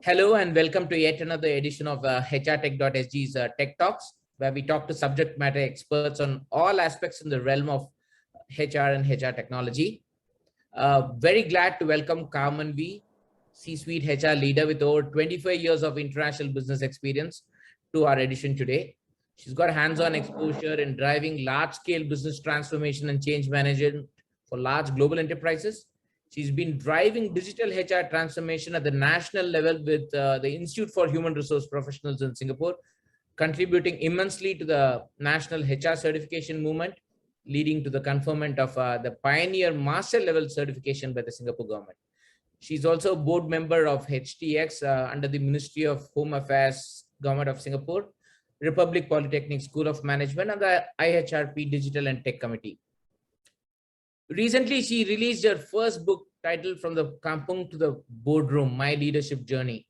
Hello and welcome to yet another edition of hrtech.sg's Tech Talks, where we talk to subject matter experts on all aspects in the realm of HR and HR technology. Very glad to welcome Carmen Wee, C-suite HR leader with over 25 years of international business experience, to our edition today. She's got hands-on exposure in driving large-scale business transformation and change management for large global enterprises. She's been driving digital HR transformation at the national level with the Institute for Human Resource Professionals in Singapore, contributing immensely to the national HR certification movement, leading to the conferment of the Pioneer Master Level certification by the Singapore government. She's also a board member of HTX under the Ministry of Home Affairs, Government of Singapore, Republic Polytechnic School of Management, and the IHRP Digital and Tech Committee. Recently, she released her first book titled From the Kampung to the Boardroom, My Leadership Journey.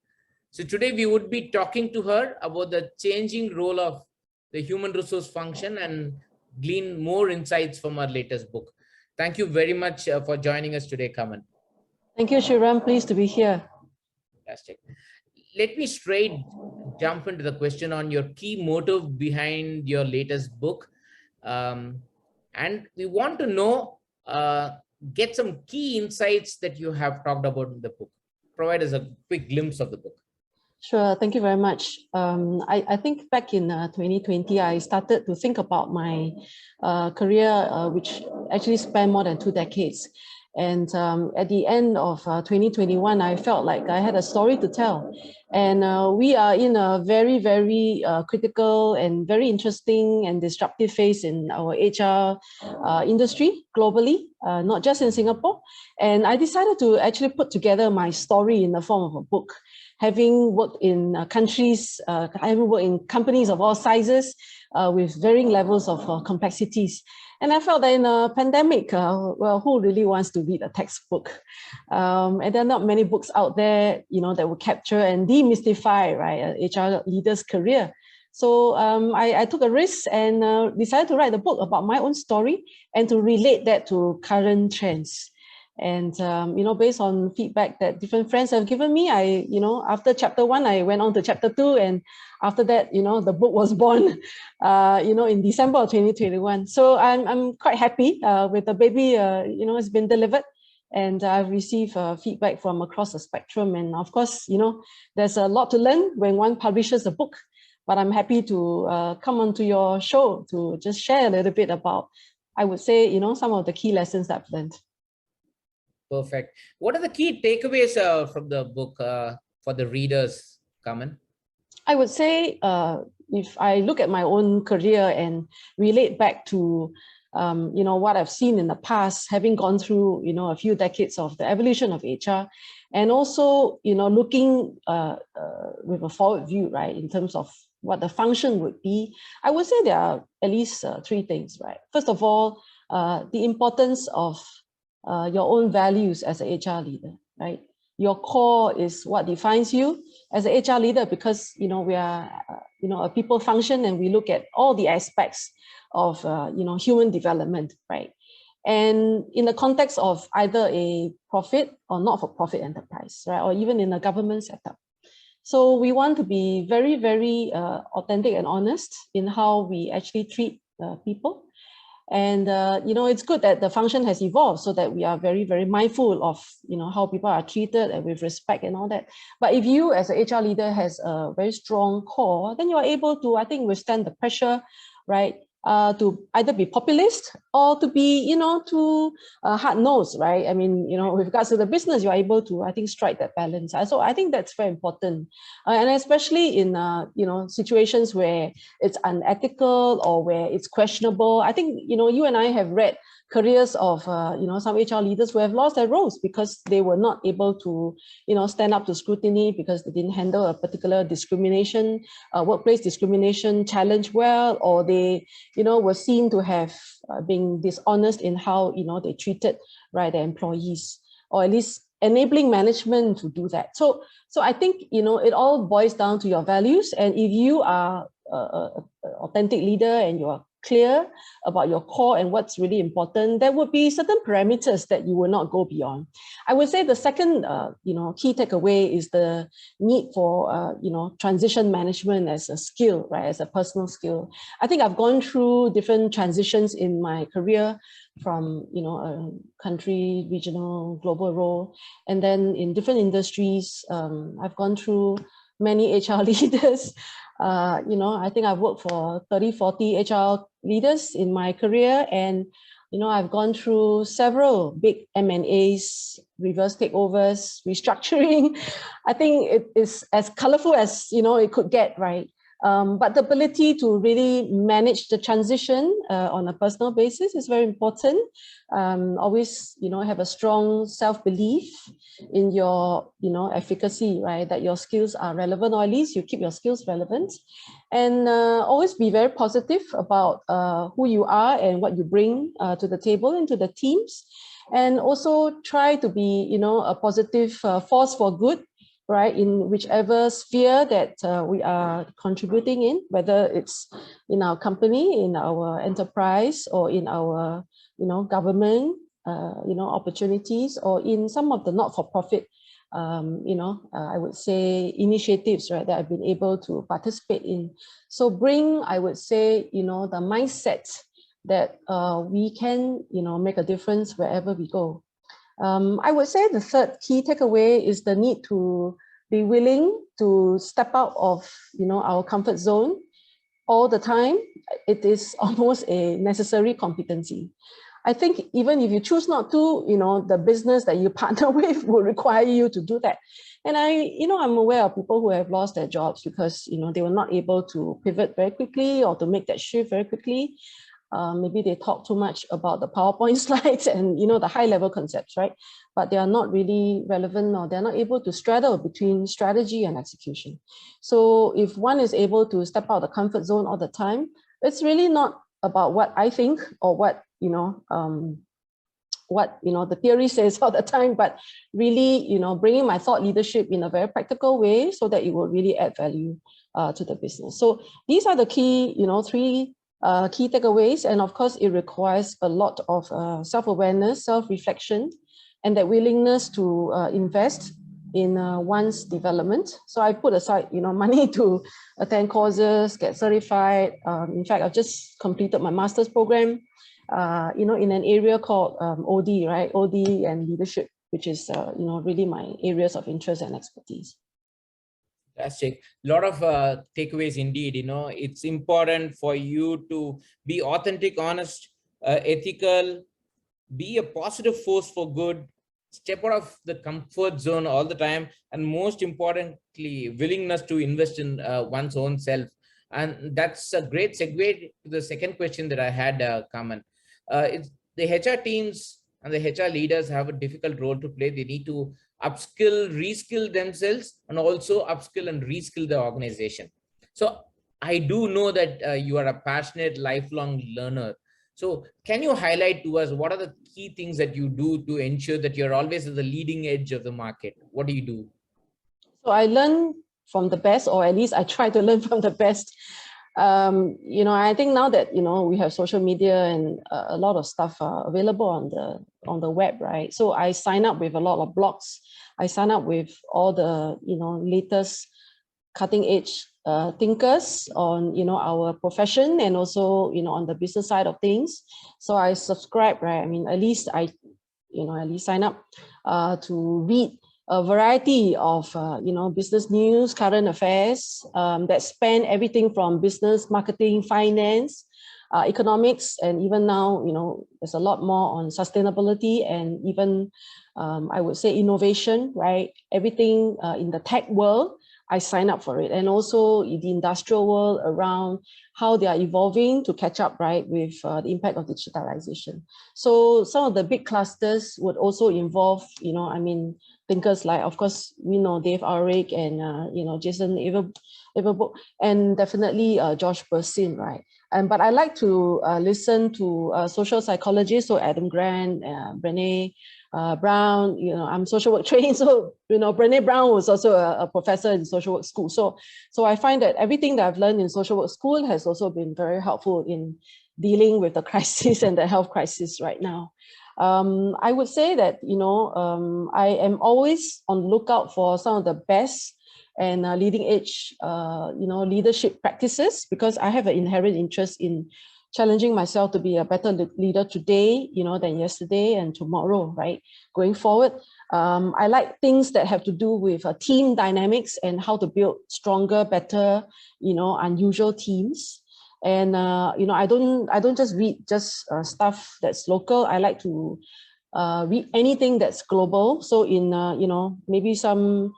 So today we would be talking to her about the changing role of the human resource function and glean more insights from her latest book. Thank you very much for joining us today, Carmen. Thank you, Sriram. Pleased to be here. Fantastic. Let me straight jump into the question on your key motive behind your latest book. And we want to know, get some key insights that you have talked about in the book. Provide us a quick glimpse of the book. Sure. Thank you very much. I think back in 2020, I started to think about my career, which actually spanned more than 2 decades. And at the end of 2021, I felt like I had a story to tell. And we are in a very, very critical and very interesting and disruptive phase in our HR industry globally, not just in Singapore. And I decided to actually put together my story in the form of a book. Having worked in countries, having worked in companies of all sizes with varying levels of complexities. And I felt that in a pandemic, well, who really wants to read a textbook? And there are not many books out there, that will capture and demystify, right, a HR leader's career. So I took a risk and decided to write a book about my own story and to relate that to current trends. And, based on feedback that different friends have given me, after chapter 1, I went on to chapter 2. And after that, the book was born, in December of 2021. So I'm quite happy with the baby, it's been delivered. And I've received feedback from across the spectrum. And of course, there's a lot to learn when one publishes a book. But I'm happy to come onto your show to just share a little bit about, I would say, some of the key lessons that I've learned. Perfect. What are the key takeaways from the book for the readers, Carmen? I would say if I look at my own career and relate back to, what I've seen in the past, having gone through, a few decades of the evolution of HR, and also, looking with a forward view, right, in terms of what the function would be, I would say there are at least 3 things, right? First of all, the importance of your own values as an HR leader, right? Your core is what defines you as an HR leader because, we are, a people function and we look at all the aspects of, human development, right? And in the context of either a profit or not-for-profit enterprise, right? Or even in a government setup. So we want to be very, very authentic and honest in how we actually treat people. And, it's good that the function has evolved so that we are very, very mindful of, how people are treated and with respect and all that. But if you as an HR leader has a very strong core, then you are able to, I think, withstand the pressure, right? To either be populist or to be, too hard-nosed, right? I mean, with regards to the business, you're able to, I think, strike that balance. So I think that's very important. And especially in, situations where it's unethical or where it's questionable. I think, you and I have read careers of, some HR leaders who have lost their roles because they were not able to, stand up to scrutiny because they didn't handle a particular discrimination, workplace discrimination challenge well, or they, were seen to have been dishonest in how, they treated, right, their employees, or at least enabling management to do that. So I think, it all boils down to your values. And if you are an authentic leader and you are clear about your core and what's really important, there would be certain parameters that you will not go beyond. I would say the second, key takeaway is the need for, transition management as a skill, right, as a personal skill. I think I've gone through different transitions in my career from, a country, regional, global role, and then in different industries. I've gone through many HR leaders. I think I've worked for 30, 40 HR leaders in my career, and I've gone through several big M&As, reverse takeovers, restructuring. I think it is as colorful as it could get, right? But the ability to really manage the transition on a personal basis is very important. Always, have a strong self-belief in your, efficacy, right? That your skills are relevant, or at least you keep your skills relevant. And always be very positive about who you are and what you bring to the table and to the teams. And also try to be, a positive force for good, right, in whichever sphere that we are contributing in, whether it's in our company, in our enterprise, or in our, government, opportunities, or in some of the not-for-profit, I would say initiatives, right, that I've been able to participate in. So bring, I would say, the mindset that we can, make a difference wherever we go. I would say the third key takeaway is the need to be willing to step out of, our comfort zone all the time. It is almost a necessary competency. I think even if you choose not to, the business that you partner with will require you to do that. And I'm aware of people who have lost their jobs because, they were not able to pivot very quickly or to make that shift very quickly. Maybe they talk too much about the PowerPoint slides and the high level concepts, right? But they are not really relevant, or they're not able to straddle between strategy and execution. So if one is able to step out of the comfort zone all the time, it's really not about what I think or what the theory says all the time, but really bringing my thought leadership in a very practical way so that it will really add value to the business. So these are the key, three key takeaways. And of course, it requires a lot of self-awareness, self-reflection, and that willingness to invest in one's development. So I put aside, money to attend courses, get certified. In fact, I've just completed my master's program, in an area called OD, right? OD and leadership, which is, really my areas of interest and expertise. Fantastic. A lot of takeaways indeed. It's important for you to be authentic, honest, ethical, be a positive force for good, step out of the comfort zone all the time, and most importantly, willingness to invest in one's own self. And that's a great segue to the second question that I had, Carmen. It's the HR teams and the HR leaders have a difficult role to play. They need to upskill, reskill themselves, and also upskill and reskill the organization. So I do know that you are a passionate, lifelong learner. So can you highlight to us what are the key things that you do to ensure that you're always at the leading edge of the market? What do you do? So I learn from the best, or at least I try to learn from the best. I think now that we have social media and a lot of stuff available on the web, right? So I sign up with a lot of blogs. I sign up with all the latest cutting edge thinkers on our profession, and also on the business side of things. So I subscribe, right? I mean, at least I sign up to read a variety of business news, current affairs that span everything from business, marketing, finance, economics, and even now there's a lot more on sustainability and even I would say innovation, right? Everything in the tech world, I sign up for it, and also in the industrial world around how they are evolving to catch up, right, with the impact of digitalization. So some of the big clusters would also involve, thinkers like, of course, we know Dave Ulrich and Jason Everbrook, and definitely Josh Bersin, right? But I like to listen to social psychologists, so Adam Grant, Brené Brown. I'm social work trained, so Brené Brown was also a professor in social work school. So I find that everything that I've learned in social work school has also been very helpful in dealing with the crisis and the health crisis right now. I would say that, I am always on the lookout for some of the best and leading edge, leadership practices, because I have an inherent interest in challenging myself to be a better leader today, than yesterday and tomorrow, right? Going forward. I like things that have to do with team dynamics and how to build stronger, better, unusual teams. And I don't just read stuff that's local. I like to read anything that's global. So in maybe some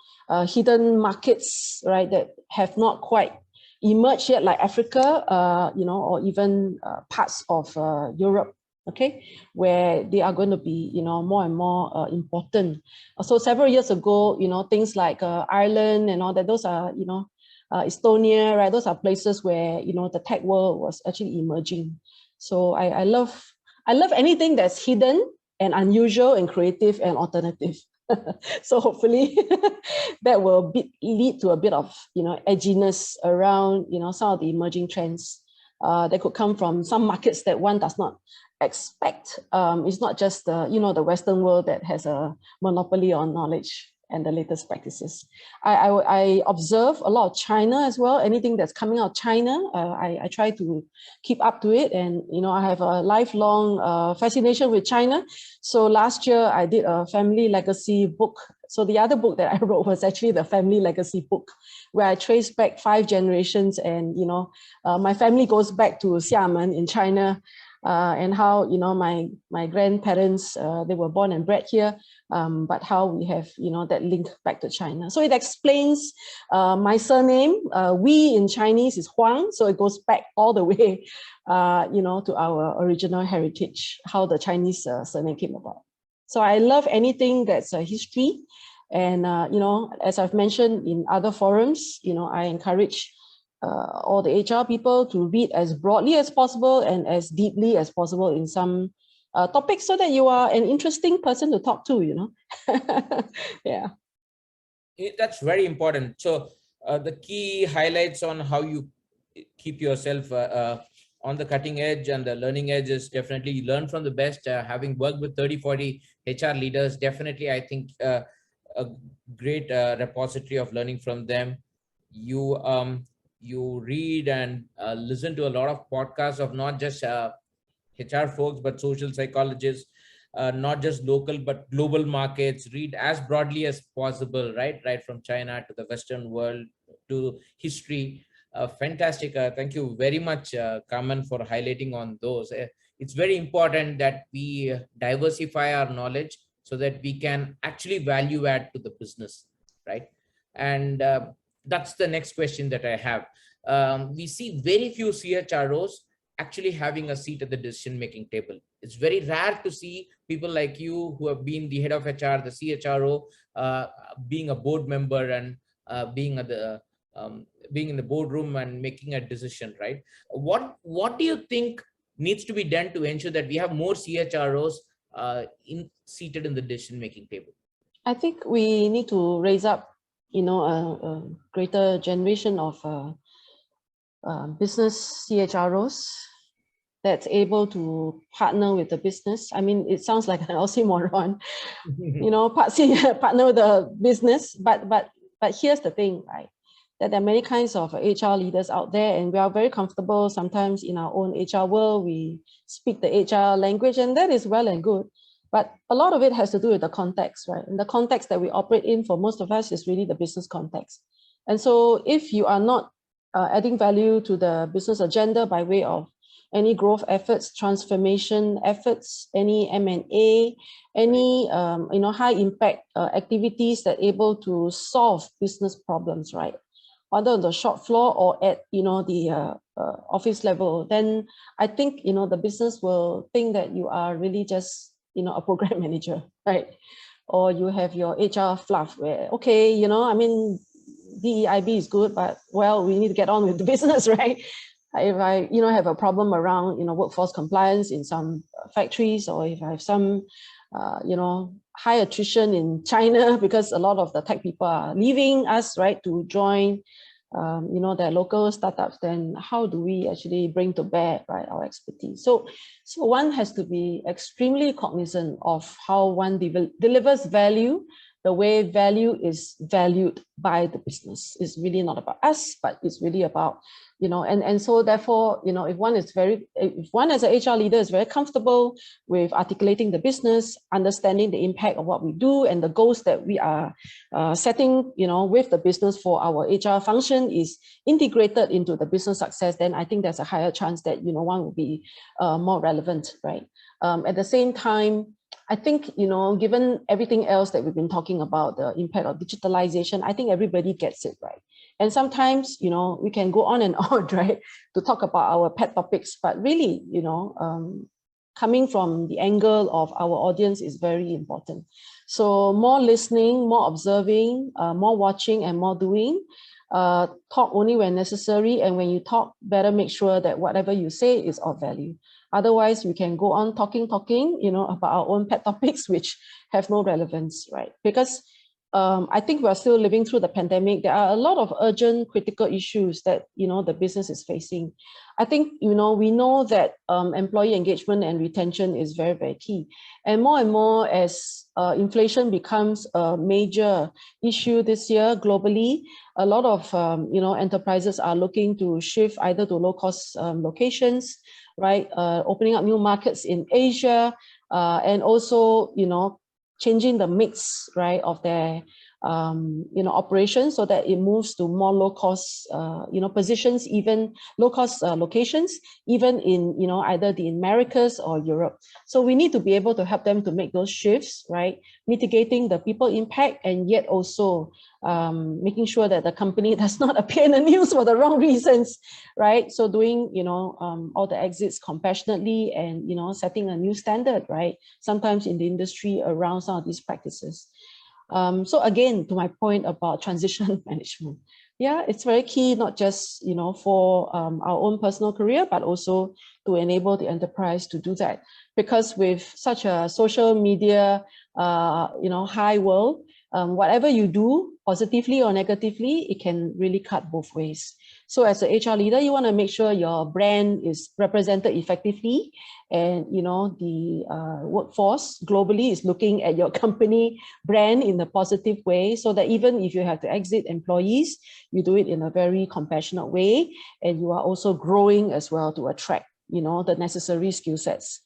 hidden markets, right, that have not quite emerged yet, like Africa, or even parts of Europe. Okay, where they are going to be, more and more important. So several years ago, things like Ireland and all that, those are, Estonia, right? Those are places where, the tech world was actually emerging. So I love anything that's hidden and unusual and creative and alternative. So hopefully that will lead to a bit of, edginess around, some of the emerging trends that could come from some markets that one does not expect. It's not just the Western world that has a monopoly on knowledge and the latest practices. I observe a lot of China as well. Anything that's coming out of China, I try to keep up to it. And, I have a lifelong fascination with China. So last year I did a family legacy book. So the other book that I wrote was actually the family legacy book, where I traced back 5 generations. And, my family goes back to Xiamen in China. And how, my grandparents, they were born and bred here, but how we have, that link back to China. So it explains my surname. Wee in Chinese is Huang, so it goes back all the way, to our original heritage, how the Chinese surname came about. So I love anything that's a history. And, as I've mentioned in other forums, I encourage all the HR people to read as broadly as possible and as deeply as possible in some topics, so that you are an interesting person to talk to, Yeah. That's very important. So the key highlights on how you keep yourself on the cutting edge and the learning edge is definitely learn from the best. Having worked with 30-40 HR leaders, definitely I think a great repository of learning from them. You read and listen to a lot of podcasts of not just HR folks, but social psychologists, not just local, but global markets. Read as broadly as possible, right? Right from China to the Western world to history. Fantastic. Thank you very much, Carmen, for highlighting on those. It's very important that we diversify our knowledge so that we can actually value add to the business, right? And that's the next question that I have. We see very few CHROs actually having a seat at the decision-making table. It's very rare to see people like you who have been the head of HR, the CHRO, being a board member and being in the boardroom and making a decision, right? What do you think needs to be done to ensure that we have more CHROs seated in the decision-making table? I think we need to raise up, a greater generation of business CHROs that's able to partner with the business. I mean, it sounds like an oxymoron, partner with the business. But here's the thing, right? That there are many kinds of HR leaders out there, and we are very comfortable sometimes in our own HR world. We speak the HR language, and that is well and good. But a lot of it has to do with the context, right? And the context that we operate in for most of us is really the business context. And so if you are not adding value to the business agenda by way of any growth efforts, transformation efforts, any M&A, any high impact activities that are able to solve business problems, right? Either on the shop floor or at the office level, then I think the business will think that you are really just a program manager, right? Or you have your HR fluff where, okay, I mean, DEIB is good, but well, we need to get on with the business, right? If I, have a problem around, workforce compliance in some factories, or if I have some, high attrition in China because a lot of the tech people are leaving us, right, to join their local startups, then how do we actually bring to bear, right, our expertise? So one has to be extremely cognizant of how one delivers value, the way value is valued by the business. It's really not about us, but it's really about, and so therefore, if one as an HR leader is very comfortable with articulating the business, understanding the impact of what we do and the goals that we are setting, with the business for our HR function is integrated into the business success, then I think there's a higher chance that, one will be more relevant, right? At the same time, I think, given everything else that we've been talking about, the impact of digitalization, I think everybody gets it, right? And sometimes, we can go on and on, right, to talk about our pet topics, but really, coming from the angle of our audience is very important. So more listening, more observing, more watching and more doing. Talk only when necessary. And when you talk, better make sure that whatever you say is of value. Otherwise, we can go on talking, about our own pet topics, which have no relevance, right? Because I think we're still living through the pandemic. There are a lot of urgent, critical issues that, the business is facing. I think, we know that employee engagement and retention is very, very key. And more as inflation becomes a major issue this year globally, a lot of, enterprises are looking to shift either to low-cost locations, right? Opening up new markets in Asia, and also, changing the mix, right, of their, operations so that it moves to more low-cost, positions, even low-cost locations, even in, either the Americas or Europe. So we need to be able to help them to make those shifts, right? Mitigating the people impact and yet also making sure that the company does not appear in the news for the wrong reasons, right? So doing, all the exits compassionately and, setting a new standard, right? Sometimes in the industry around some of these practices. So again, to my point about transition management, yeah, it's very key, not just, for our own personal career, but also to enable the enterprise to do that. Because with such a social media, high world, whatever you do, positively or negatively, it can really cut both ways. So as an HR leader, you want to make sure your brand is represented effectively, and the workforce globally is looking at your company brand in a positive way, so that even if you have to exit employees, you do it in a very compassionate way, and you are also growing as well to attract, the necessary skill sets.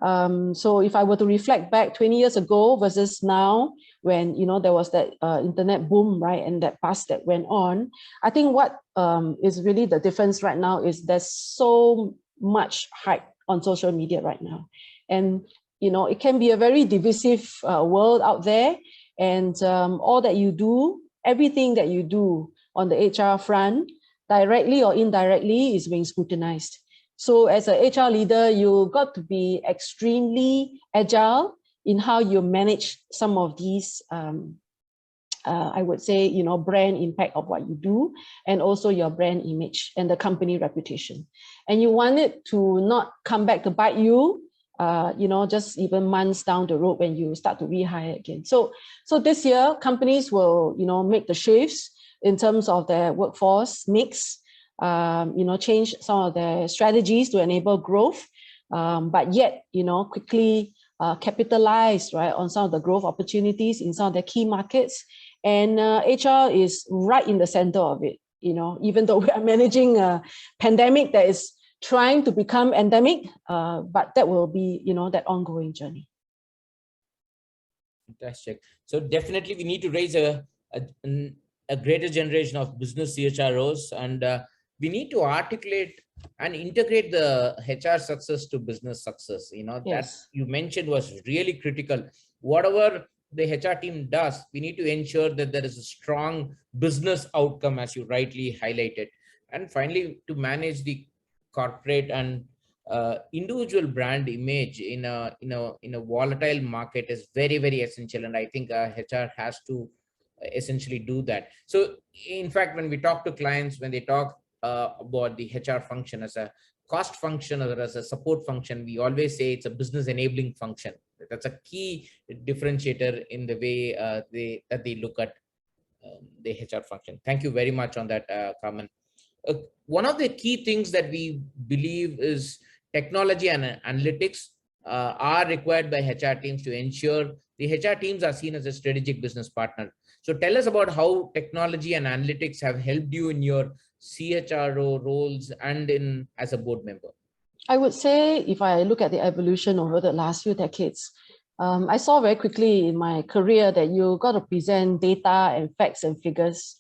So if I were to reflect back 20 years ago versus now, when there was that internet boom, right, and that buzz that went on, I think what is really the difference right now is there's so much hype on social media right now, and it can be a very divisive world out there, and all that you do, everything that you do on the HR front, directly or indirectly, is being scrutinized. So as an HR leader, you got to be extremely agile in how you manage some of these, I would say, brand impact of what you do, and also your brand image and the company reputation. And you want it to not come back to bite you, just even months down the road when you start to rehire again. So this year, companies will, make the shifts in terms of their workforce mix, change some of their strategies to enable growth, but yet, quickly capitalize, right, on some of the growth opportunities in some of their key markets. And HR is right in the center of it, even though we are managing a pandemic that is trying to become endemic, but that will be, that ongoing journey. Fantastic. So definitely we need to raise a greater generation of business CHROs, and we need to articulate and integrate the HR success to business success. That Yes. you mentioned was really critical. Whatever the HR team does, we need to ensure that there is a strong business outcome, as you rightly highlighted. And finally, to manage the corporate and individual brand image in a volatile market is very, very essential. And I think HR has to essentially do that. So in fact, when we talk to clients, when they talk about the HR function as a cost function or as a support function, we always say it's a business enabling function. That's a key differentiator in the way they look at the HR function. Thank you very much on that, Carmen. One of the key things that we believe is technology and analytics are required by HR teams to ensure the HR teams are seen as a strategic business partner. So tell us about how technology and analytics have helped you in your CHRO roles and in as a board member. I would say if I look at the evolution over the last few decades, I saw very quickly in my career that you got to present data and facts and figures,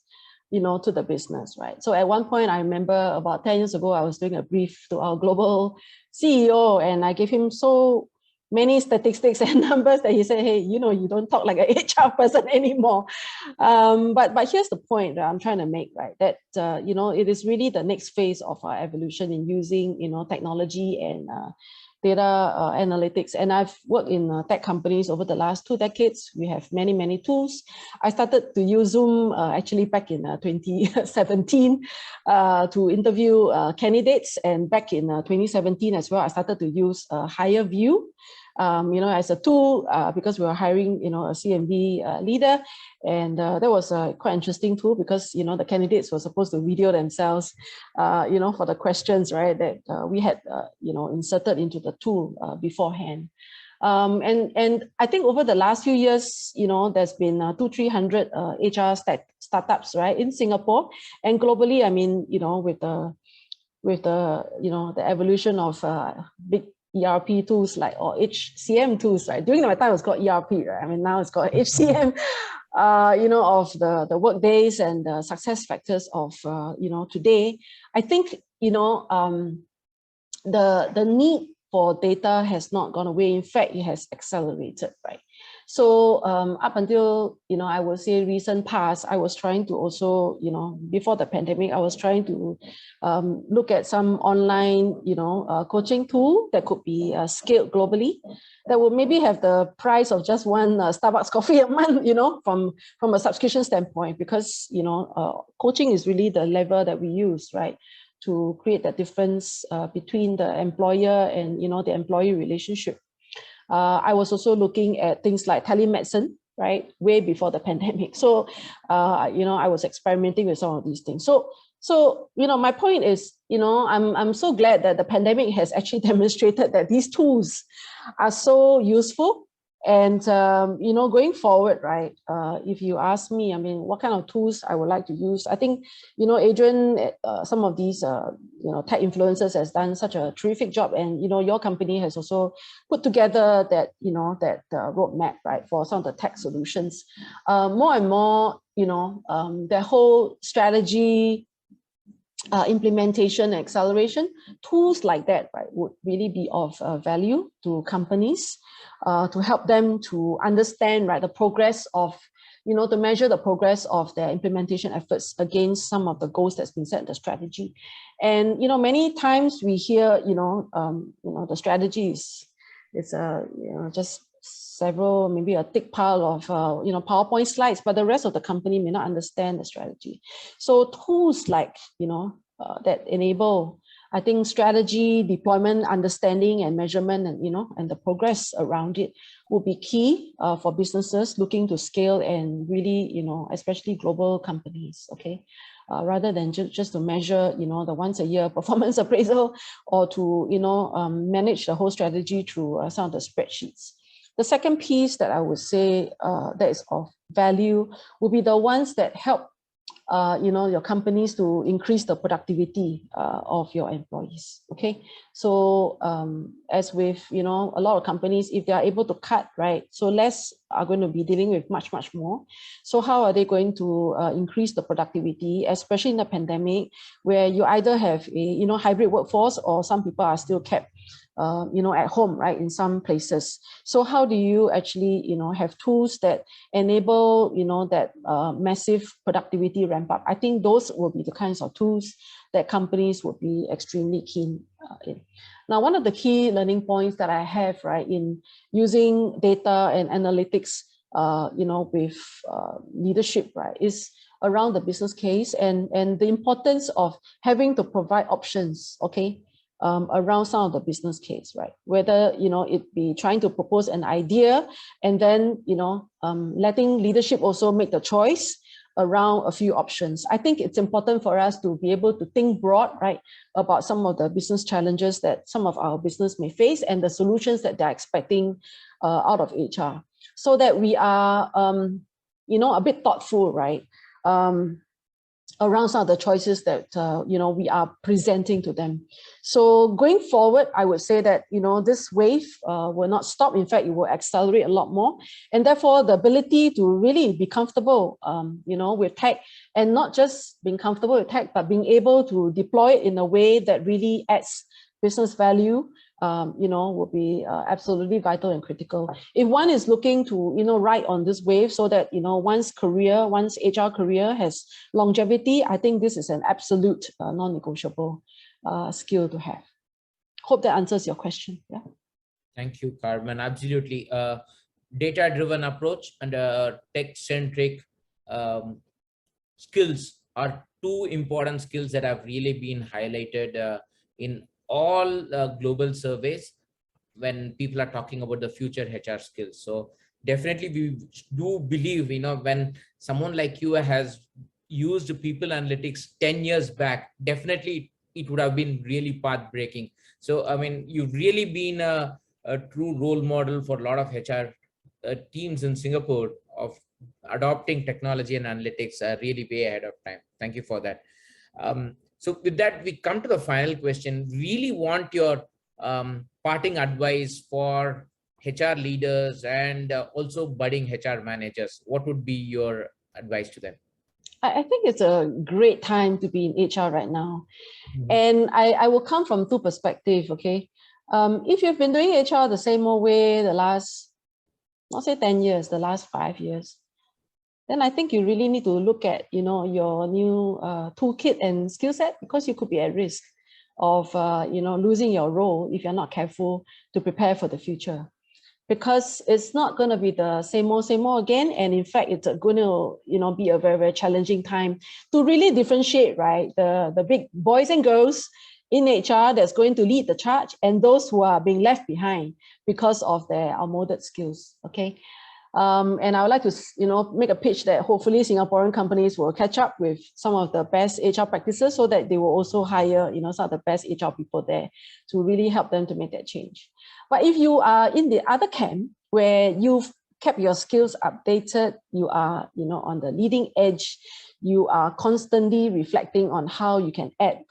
to the business, right? So at one point, I remember about 10 years ago, I was doing a brief to our global CEO, and I gave him so many statistics and numbers that he said, hey, you don't talk like an HR person anymore. But here's the point that I'm trying to make, right? That, it is really the next phase of our evolution in using, technology and data analytics. And I've worked in tech companies over the last 2 decades. We have many, many tools. I started to use Zoom actually back in 2017 to interview candidates. And back in 2017 as well, I started to use Higher View. As a tool, because we were hiring, a CMV leader. And that was a quite interesting tool because, the candidates were supposed to video themselves, for the questions, right, that we had, inserted into the tool beforehand. And I think over the last few years, there's been 200-300 HR startups, right, in Singapore and globally. I mean, with the evolution of big ERP tools or HCM tools, right? During my time, it was called ERP, right? I mean, now it's called HCM, of the work days and the success factors of, today. I think, the need for data has not gone away. In fact, it has accelerated, right? So up until, I would say recent past, I was trying to also, before the pandemic, I was trying to look at some online, coaching tool that could be scaled globally, that would maybe have the price of just one Starbucks coffee a month, from a subscription standpoint, because, coaching is really the lever that we use, right, to create that difference between the employer and, the employee relationship. I was also looking at things like telemedicine, right, way before the pandemic. So, I was experimenting with some of these things. So my point is, I'm so glad that the pandemic has actually demonstrated that these tools are so useful. And, going forward, right, if you ask me, I mean, what kind of tools I would like to use, I think, Adrian, some of these, tech influencers has done such a terrific job. And, your company has also put together that, that roadmap, right, for some of the tech solutions. More and more, their whole strategy, implementation, acceleration, tools like that, right, would really be of value to companies to help them to understand, right, the progress of, to measure the progress of their implementation efforts against some of the goals that's been set in the strategy. And, many times we hear, the strategy is just several, maybe a thick pile of, PowerPoint slides, but the rest of the company may not understand the strategy. So tools like, that enable, I think, strategy, deployment, understanding and measurement and, and the progress around it will be key for businesses looking to scale and really, especially global companies, okay? Rather than just to measure, the once a year performance appraisal or to, manage the whole strategy through some of the spreadsheets. The second piece that I would say that is of value will be the ones that help, your companies to increase the productivity of your employees. Okay, so as with a lot of companies, if they are able to cut, right, so less are going to be dealing with much more. So how are they going to increase the productivity, especially in the pandemic, where you either have a hybrid workforce or some people are still kept at home, right, in some places. So how do you actually, have tools that enable, that massive productivity ramp up? I think those will be the kinds of tools that companies would be extremely keen in. Now, one of the key learning points that I have, right, in using data and analytics, with leadership, right, is around the business case and the importance of having to provide options, okay, around some of the business case, right? Whether, it be trying to propose an idea and then, letting leadership also make the choice around a few options. I think it's important for us to be able to think broad, right, about some of the business challenges that some of our business may face and the solutions that they're expecting out of HR, so that we are, a bit thoughtful, right, around some of the choices that, we are presenting to them. So going forward, I would say that, this wave will not stop. In fact, it will accelerate a lot more. And therefore, the ability to really be comfortable, with tech, and not just being comfortable with tech, but being able to deploy it in a way that really adds business value, will be absolutely vital and critical. If one is looking to, ride on this wave so that, one's HR career has longevity, I think this is an absolute non-negotiable skill to have. Hope that answers your question. Yeah. Thank you, Carmen. Absolutely. Data-driven approach and tech-centric skills are two important skills that have really been highlighted in all global surveys when people are talking about the future HR skills. So definitely we do believe, when someone like you has used people analytics 10 years back, definitely it would have been really path breaking. So, I mean, you've really been a true role model for a lot of HR teams in Singapore of adopting technology and analytics really way ahead of time. Thank you for that. So with that, we come to the final question. Really want your parting advice for HR leaders and also budding HR managers. What would be your advice to them? I think it's a great time to be in HR right now. Mm-hmm. And I will come from two perspectives, okay? If you've been doing HR the same old way the last, not say 10 years, the last 5 years, then I think you really need to look at, your new toolkit and skill set, because you could be at risk of, losing your role if you're not careful to prepare for the future. Because it's not going to be the same old again. And in fact, it's going to, be a very, very challenging time to really differentiate, right? The big boys and girls in HR that's going to lead the charge and those who are being left behind because of their outmoded skills, okay? And I would like to, make a pitch that hopefully Singaporean companies will catch up with some of the best HR practices so that they will also hire, some of the best HR people there to really help them to make that change. But if you are in the other camp where you've kept your skills updated, you are, on the leading edge, you are constantly reflecting on how you can add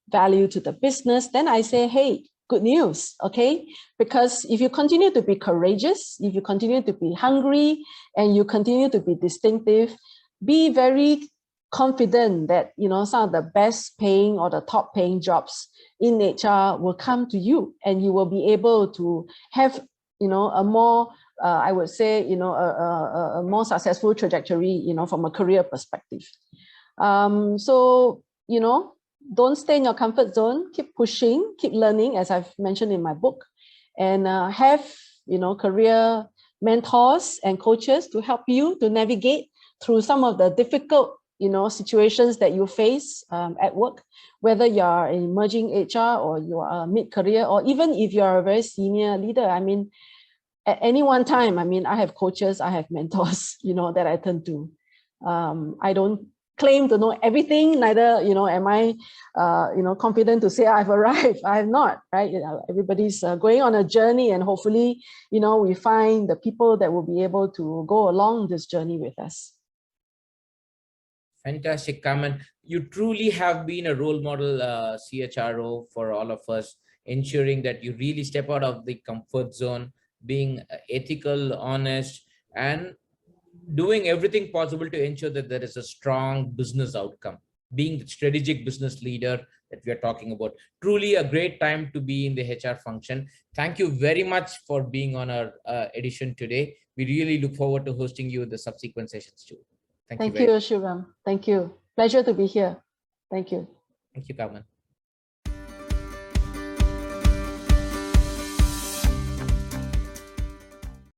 value to the business, then I say, hey, good news, okay? Because if you continue to be courageous, if you continue to be hungry, and you continue to be distinctive, be very confident that, some of the best paying or the top paying jobs in HR will come to you, and you will be able to have, a more, I would say, a more successful trajectory, from a career perspective. So, don't stay in your comfort zone, keep pushing, keep learning, as I've mentioned in my book, and have, career mentors and coaches to help you to navigate through some of the difficult, situations that you face at work, whether you're an emerging HR or you are mid-career, or even if you're a very senior leader. I mean, at any one time, I have coaches, I have mentors, that I turn to. I don't claim to know everything, neither, am I, confident to say I've arrived. I have not, right? Everybody's going on a journey, and hopefully, we find the people that will be able to go along this journey with us. Fantastic, Carmen. You truly have been a role model CHRO for all of us, ensuring that you really step out of the comfort zone, being ethical, honest, and doing everything possible to ensure that there is a strong business outcome, being the strategic business leader that we are talking about. Truly a great time to be in the HR function. Thank you very much for being on our edition today. We really look forward to hosting you in the subsequent sessions too. Thank you, Sriram. Thank you. Pleasure to be here. Thank you. Thank you, Carmen.